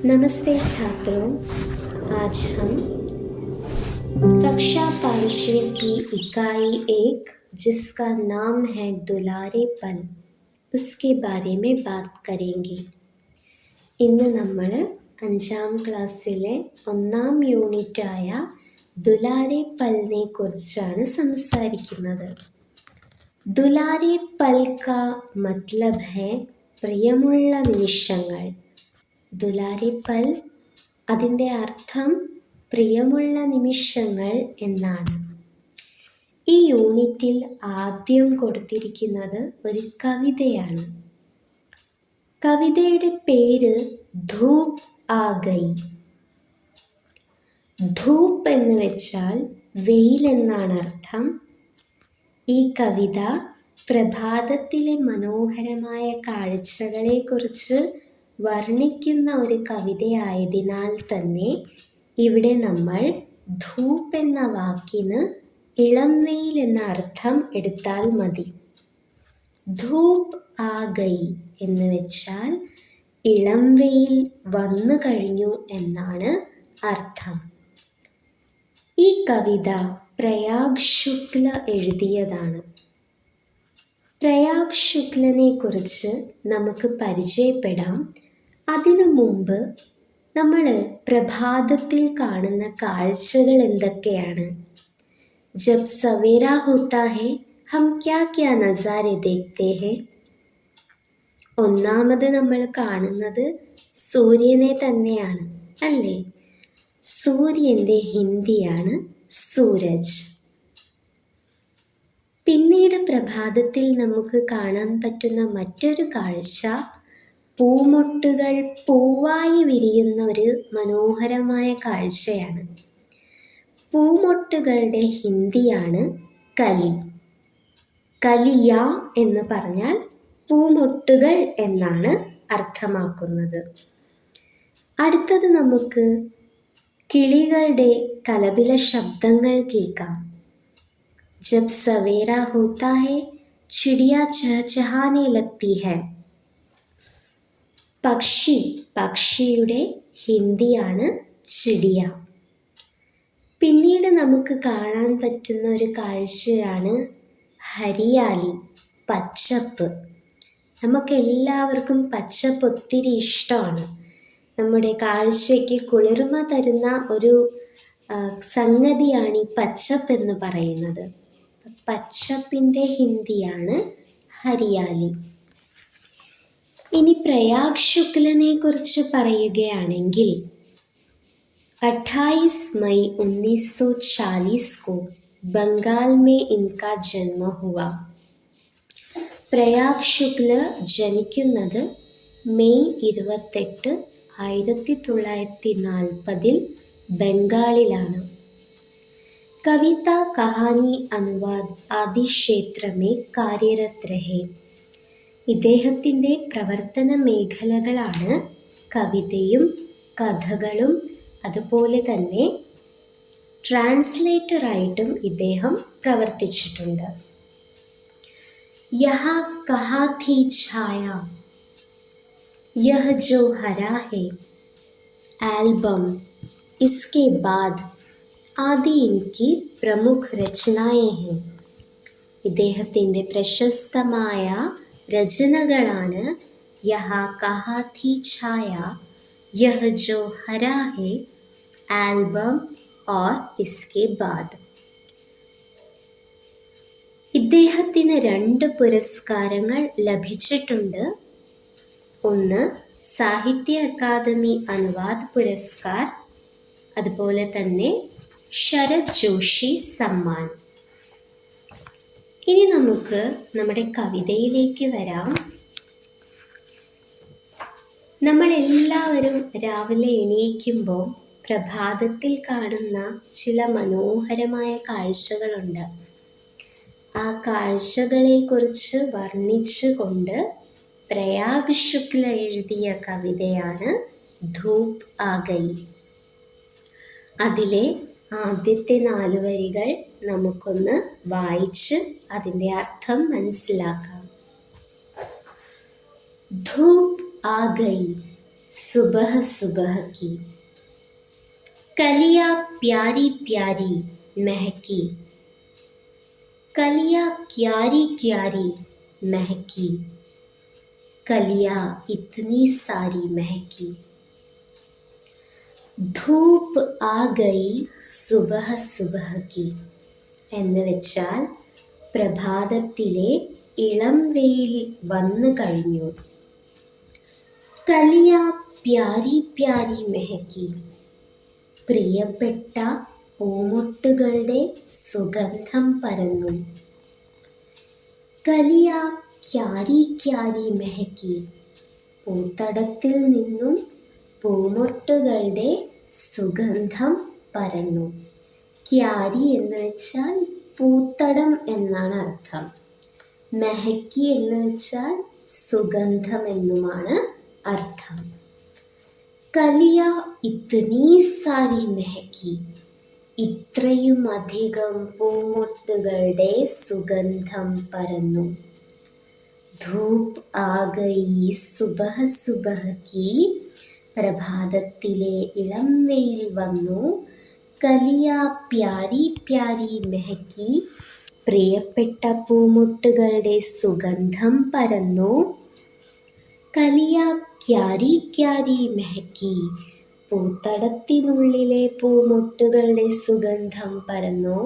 नमस्ते छात्रों, आज हम कक्षा 5वीं की इकाई 1 जिसका नाम है दुलारे पल उसके बारे में बात करेंगे. ഇന്ന് നമ്മൾ 5ാം ക്ലാസ്സിലെ 1ാം യൂണിറ്റായ ദുലാരെ പലിനെ കുറിച്ചാണ് സംസാരിക്കുന്നത്. ദുലാരെ പൽ കാ മത്ലബ് ഹൈ പ്രിയമുള്ള നിമിഷങ്ങൾ. ദുലാരെ പൽ അതിൻ്റെ അർത്ഥം പ്രിയമുള്ള നിമിഷങ്ങൾ എന്നാണ്. ഈ യൂണിറ്റിൽ ആദ്യം കൊടുത്തിരിക്കുന്നത് ഒരു കവിതയാണ്. കവിതയുടെ പേര് ധൂപ് ആ ഗയി. ധൂപ് എന്ന് വെച്ചാൽ വെയിൽ എന്നാണ് അർത്ഥം. ഈ കവിത പ്രഭാതത്തിലെ മനോഹരമായ കാഴ്ചകളെക്കുറിച്ച് വർണ്ണിക്കുന്ന ഒരു കവിതയായതിനാൽ തന്നെ ഇവിടെ നമ്മൾ ധൂപ് എന്ന വാക്കിന് ഇളം വെയിൽ എന്ന അർത്ഥം എടുത്താൽ മതി. ധൂപ് ആ ഗയി എന്ന് വെച്ചാൽ ഇളം വെയിൽ വന്നു കഴിഞ്ഞു എന്നാണ് അർത്ഥം. ഈ കവിത പ്രയാഗ് ശുക്ല എഴുതിയതാണ്. പ്രയാഗ് ശുക്ലനെ കുറിച്ച് നമുക്ക് പരിചയപ്പെടാം. അതിനു മുമ്പ് നമ്മൾ പ്രഭാതത്തിൽ കാണുന്ന കാഴ്ചകൾ എന്തൊക്കെയാണ്? ജബ് സവേര ഹോത്താ ഹൈ ഹം ക്യാ ക്യാ നസാരെ ദേഖ്തേ ഹൈ. ഒന്നാമത് നമ്മൾ കാണുന്നത് സൂര്യനെ തന്നെയാണ്, അല്ലേ? സൂര്യൻ്റെ ഹിന്ദിയാണ് സൂരജ്. പിന്നീട് പ്രഭാതത്തിൽ നമുക്ക് കാണാൻ പറ്റുന്ന മറ്റൊരു കാഴ്ച പൂമൊട്ടുകൾ പൂവായി വിരിയുന്ന ഒരു മനോഹരമായ കാഴ്ചയാണ്. പൂമൊട്ടുകളുടെ ഹിന്ദിയാണ് കലി. കലിയ എന്ന് പറഞ്ഞാൽ പൂമൊട്ടുകൾ എന്നാണ് അർത്ഥമാക്കുന്നത്. അടുത്തത് നമുക്ക് കിളികളുടെ കലപില ശബ്ദങ്ങൾ കേൾക്കാം. जब सवेरा होता है चिड़िया चहचहाने लगती है. പക്ഷിയുടെ ഹിന്ദിയാണ് ചിടിയ. പിന്നീട് നമുക്ക് കാണാൻ പറ്റുന്ന ഒരു കാഴ്ചയാണ് ഹരിയാലി, പച്ചപ്പ്. നമുക്കെല്ലാവർക്കും പച്ചപ്പ് ഒത്തിരി ഇഷ്ടമാണ്. നമ്മുടെ കാഴ്ചയ്ക്ക് കുളിർമ തരുന്ന ഒരു സംഗതിയാണ് ഈ പച്ചപ്പ് എന്ന് പറയുന്നത്. പച്ചപ്പിൻ്റെ ഹിന്ദിയാണ് ഹരിയാലി. ഇനി പ്രയാഗ് ശുക്ലനെ കുറിച്ച് പറയുകയാണെങ്കിൽ 28 मई 1940 को बंगाल में इनका जन्म हुआ. പ്രയാഗ് ശുക്ല ജനിക്കുന്നത് മെയ് 28, 1940 ബംഗാളിലാണ്. कविता कहानी अनुवाद आदि क्षेत्र में कार्यरत रहे. ഇദ്ദേഹത്തിൻ്റെ പ്രവർത്തന മേഖലകളാണ് കവിതയും കഥകളും അതുപോലെ തന്നെ ട്രാൻസ്ലേറ്ററായിട്ടും ഇദ്ദേഹം പ്രവർത്തിച്ചിട്ടുണ്ട്. യഹാ കഹാ ഥി ഛായ, യഹ് ജോ ഹരാ ഹെ, ആൽബം, ഇസ്കെ ബാദ് ആദി ഇൻകി പ്രമുഖ രചനായേ ഹെ. ഇദ്ദേഹത്തിൻ്റെ പ്രശസ്തമായ രചനകളാണ് യഹാ കഹാ ഥി ഛായ, യഹ് ജോ ഹരാ ഹെ, ആൽബം ഓർ ഇസ്കെ ബാദ്. ഇദ്ദേഹത്തിന് 2 പുരസ്കാരങ്ങൾ ലഭിച്ചിട്ടുണ്ട്. ഒന്ന് സാഹിത്യ അക്കാദമി അനുവാദ് പുരസ്കാർ, അതുപോലെ തന്നെ ശരത് ജോഷി സമ്മാൻ. ഇനി നമുക്ക് നമ്മുടെ കവിതയിലേക്ക് വരാം. നമ്മളെല്ലാവരും രാവിലെ എണീക്കുമ്പോൾ പ്രഭാതത്തിൽ കാണുന്ന ചില മനോഹരമായ കാഴ്ചകളുണ്ട്. ആ കാഴ്ചകളെക്കുറിച്ച് വർണ്ണിച്ചുകൊണ്ട് പ്രയാഗ് ശുക്ല എഴുതിയ കവിതയാണ് ധൂപ് ആ ഗയി. അതിലെ ആദ്യത്തെ 4 വരികൾ നമുക്കൊന്ന് വായിച്ച് അതിൻ്റെ അർത്ഥം മനസ്സിലാക്കാം. ധൂപ് ആ ഗയി सुबह सुबह की। कलियाँ प्यारी प्यारी महकी, कलियाँ क्यारी क्यारी महकी, कलियाँ इतनी सारी महकी। ധൂപ് ആ ഗയി സുബഹ സുബഹ കി എന്ന് വെച്ചാൽ പ്രഭാതത്തിലെ ഇളം വെയിൽ വന്നു കഴിഞ്ഞു. കലിയ പ്യാരി പ്യാരി മെഹക്കി, പ്രിയപ്പെട്ട പൂമൊട്ടുകളുടെ സുഗന്ധം പരന്നു. കലിയ ക്യാരി ക്യാരി മെഹക്കി, പൂത്തടത്തിൽ നിന്നും പൂമൊട്ടുകളുടെ സുഗന്ധം പരന്നു. ക്യാരി എന്ന് വെച്ചാൽ പൂത്തടം എന്നാണ് അർത്ഥം. മെഹക്കി എന്ന് വെച്ചാൽ സുഗന്ധം എന്നുമാണ് അർത്ഥം. കലിയ ഇത്നി സാരി മെഹക്കി, ഇത്രയും അധികം പൂമൊട്ടുകളുടെ സുഗന്ധം പരന്നു. ധൂപ് ആ ഗയി സുബഹ സുബഹ കി, പ്രഭാതത്തിലെ ഇളം വെയിൽ വന്നു. കലിയ പ്യാരി പ്യാരി മെഹക്കി, പ്രിയപ്പെട്ട പൂമൊട്ടുകളുടെ സുഗന്ധം പരന്നു. കലിയ ക്യാരി ക്യാരി മെഹക്കി, പൂത്തടത്തിനുള്ളിലെ പൂമൊട്ടുകളുടെ സുഗന്ധം പരന്നു.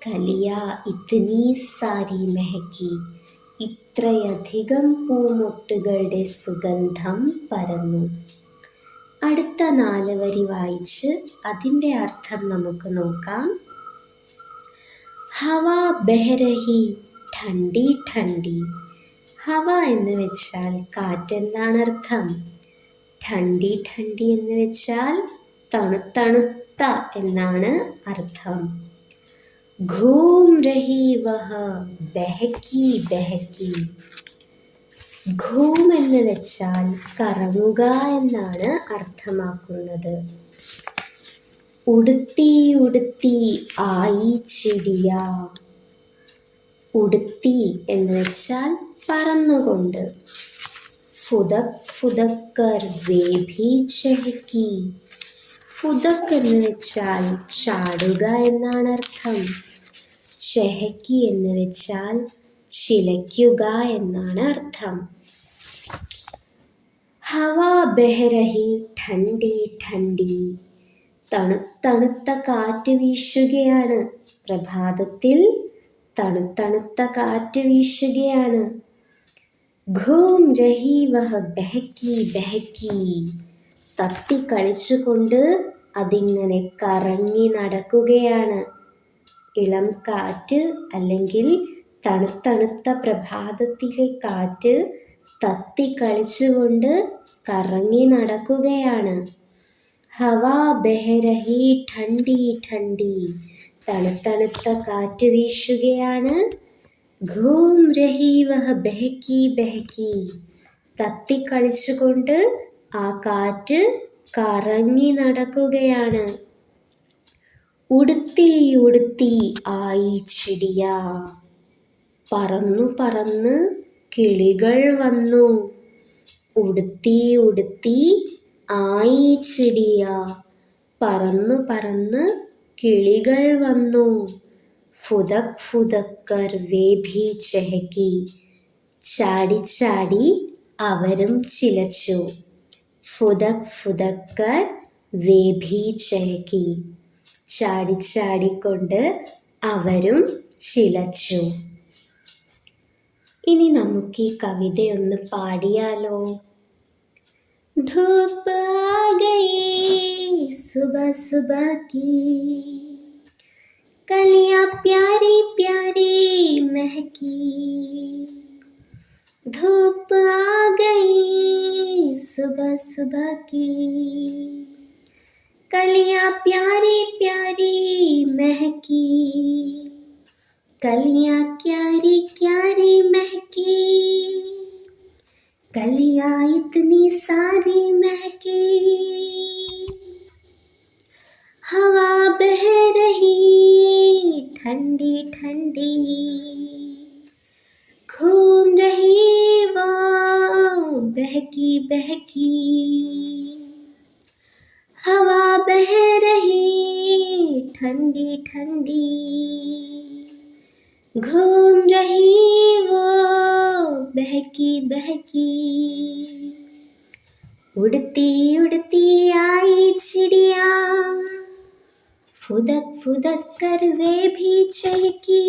കലിയ ഇത്നി സാരി മെഹക്കി, ഇത്രയധികം പൂമൊട്ടുകളുടെ സുഗന്ധം പരന്നു. അടുത്ത 4 വരി വായിച്ച് അതിൻ്റെ അർത്ഥം നമുക്ക് നോക്കാം. ഹവ ബെഹ്രഹി ഠണ്ഡി ഠണ്ഡി. ഹവ എന്ന് വെച്ചാൽ കാറ്റെന്നാണ് അർത്ഥം. ഠണ്ഡി ഠണ്ഡി എന്ന് വെച്ചാൽ തണുത്തണുത്ത എന്നാണ് അർത്ഥം. ഘൂം രഹി വഹ ബെഹക്കി ബെഹക്കി. ഘൂം എന്ന് വെച്ചാൽ കറങ്ങുക എന്നാണ് അർത്ഥമാക്കുന്നത്. ഉടുത്തി ഉടുത്തി ആയി ചിടിയ. ഉടുത്തി എന്ന് വെച്ചാൽ പറന്നുകൊണ്ട്. ഫുദക് ഫുദക്കർ വേ ഭി ചഹക്കി. ഫുദക് എന്ന് വെച്ചാൽ ചാടുക എന്നാണ് അർത്ഥം. ചഹക്കി എന്ന് വെച്ചാൽ ചിലയ്ക്കുക എന്നാണ് അർത്ഥം. ഹവ ബെഹ്രഹി ഠണ്ഡി ഠണ്ഡി. തണുത്തണുത്ത കാറ്റ് വീശുകയാണ്. പ്രഭാതത്തിൽ തണുത്തണുത്ത കാറ്റ് വീശുകയാണ്. ഘൂം രഹി വഹ ബെഹക്കി ബെഹക്കി. തത്തിക്കളിച്ചുകൊണ്ട് അതിങ്ങനെ കറങ്ങി നടക്കുകയാണ്. ഇളം കാറ്റ് അല്ലെങ്കിൽ തണുത്തണുത്ത പ്രഭാതത്തിലെ കാറ്റ് തത്തിക്കളിച്ചുകൊണ്ട് കറങ്ങി നടക്കുകയാണ്. ഹവ ബെഹ്രഹി ഠണ്ഡി ഠണ്ഡി. തണുത്തണുത്ത കാറ്റ് വീശുകയാണ്. ഘൂം രഹി വഹ ബെഹക്കി ബെഹക്കി. തത്തിക്കളിച്ചുകൊണ്ട് ആ കാറ്റ് കറങ്ങി നടക്കുകയാണ്. ഉടുത്തി ഉടുത്തി ആയി ചിടിയ. പറന്നു പറന്ന് കിളികൾ വന്നു. ഉടുത്തി ഉടുത്തി ആയി ചിടിയ. പറന്നു പറന്ന് കിളികൾ വന്നു. ഫുദക് ഫുദക്കർ വേ ഭി ചഹക്കി. ചാടി ചാടി അവരും ചിലച്ചു. ഫുദക് ഫുദക്കർ വേ ഭി ചഹക്കി. ചാടിച്ചാടിക്കൊണ്ട് അവരും ചിലച്ചു. ഇനി നമുക്ക് ഈ കവിതയൊന്ന് പാടിയാലോ? ധൂപ് ആ ഗയി സുബഹ സുബഹ കി, കലിയാ പ്യാരി പ്യാരി മെഹക്കി. धूप आ गई सुबह सुबह की, कलियां प्यारी प्यारी महकी. कलियां क्यारी क्यारी महकी, कलियां इतनी सारी महकी. हवा बह रही ठंडी ठंडी, घूम रही वो बहकी बहकी, हवा बह रही ठंडी ठंडी, घूम रही वो बहकी बहकी। उड़ती उड़ती आई चिड़िया, फुदक फुदक कर वे भी चहकी।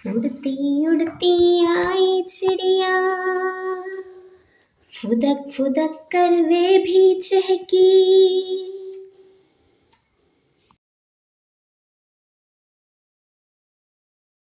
उड़ती उड़ती आई चिड़िया, फुदक फुदक कर वे भी चहकी।